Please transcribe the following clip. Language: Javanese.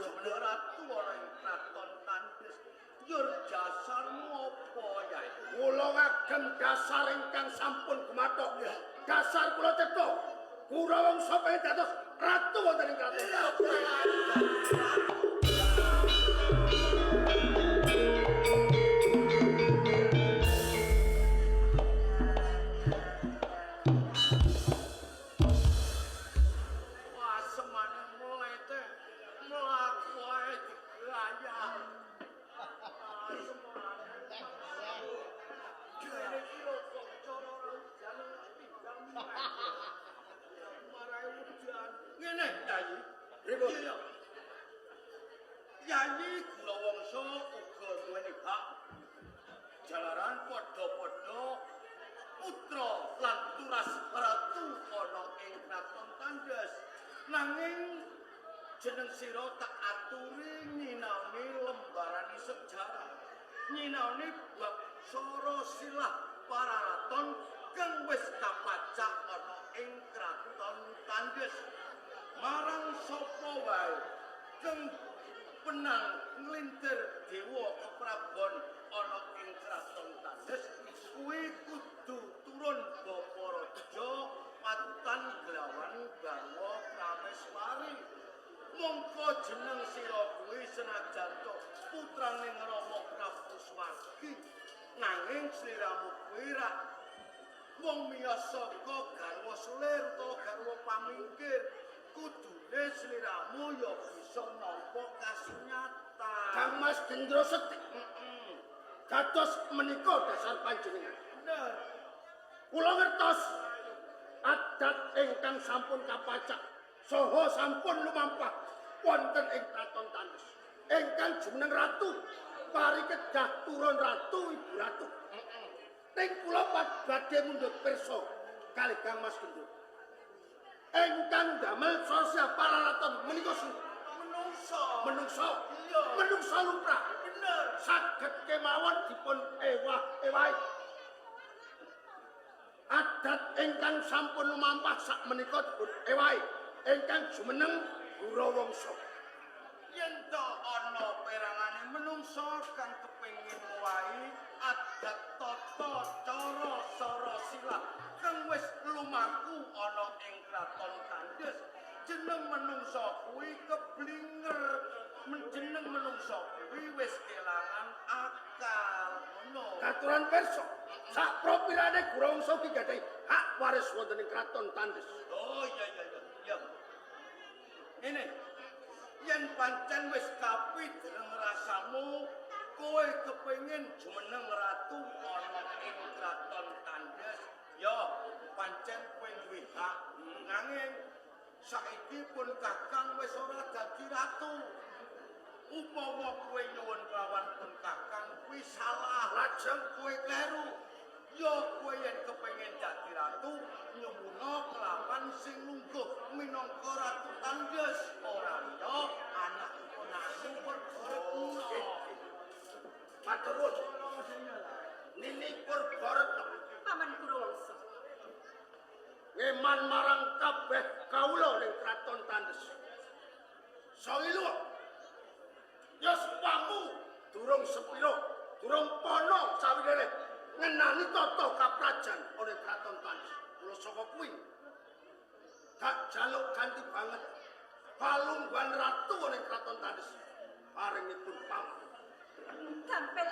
yo ratu ana ing kraton Tandus. Yur dasarmu apa ya? Kula ngagem dasar ingkang sampun gumathok. Dasar kula cetha Kurawangsa pengen dados ratu wonten ing kraton. Ngene, Yayi. Pripun? Yayi Kurawangsa uga duweni hak. Jalaran padha-padha putra lan turas ratu ana ing kraton Tandus. Nanging jeneng sira tak aturi nyinaoni lembarani sejarah. Nyinaoni bab sora silah paraton kang wis kapacak ana ing kraton Tandus. Marang sapa wae kang penang nglintir dewa keprabon ana ing kraton Tandus kuwi kudu turun bapa raja patan glawan garwa Prameswari. Mongko jeneng sira kuwi senajan putraning Rama Prabu Swagi nanging sliramu kuwi rak wong miyos saka garwa selir utawa garwa pamingkir. Kudune sliramu ya bisa nampa kasunyatan. Kangmas Gendro Sekti. Dados menika dasar panjenengan. Bener. Kula ngertos adat ingkang sampun kapacak saha sampun lumampah wonten ing kraton Tandus. Ingkang jumeneng ratu parikedah turun ratu ibu ratu. Ning kula badhe mundhut pirsa kalih Kangmas Gendro. Ingkang damel sosial pararaton menika menungso. Iya. Menungso lumrah. Bener. Saged kemawon dipun ewah-ewahi. Adat ingkang sampun lumampah sak menika dipun ewahi ingkang jumeneng Kurawangsa. Yen to ana perangane menungso kang kepengin ngowahi adat tata cara sara silah kang wis lumaku ana ing kraton Tandus, jeneng menungso kuwi keblinger. Jeneng menungso kuwi wis kelangan akal. Ngono. Katuran pirsa sak propirane Kurawangsa iki gadhahi hak waris wonten ing kraton Tandus. Oh iya. Ini yen pancen wis kapidereng rasamu kowe kepengin jumeneng ratu ana ing kraton Tandus, ya pancen kowe duwe hak. Nanging saiki pun Kakang wis ora dadi ratu. Upama kowe nyuwun kelawan pun Kakang kuwi salah, lajeng kowe kleru. Ya kowe yen kepengin dadi ratu nyuwuna kelawan sing lungguh minangka ratu Tandus, ora liya anak ponakmu Purbaretna. Matur nuwun. Nini Purbaretna. Paman Kurawangsa. Ngeman marang kabeh kawula ning kraton Tandus. Sawilu. Ya sepamu durung sepiro, durung pono sawirene ngenani tata kaprajan ana ing kraton Tandus. Kula saka kuwi gak jaluk ganti banget palungguhan ratu ana ing kraton Tandus. Paringipun paman. Gampil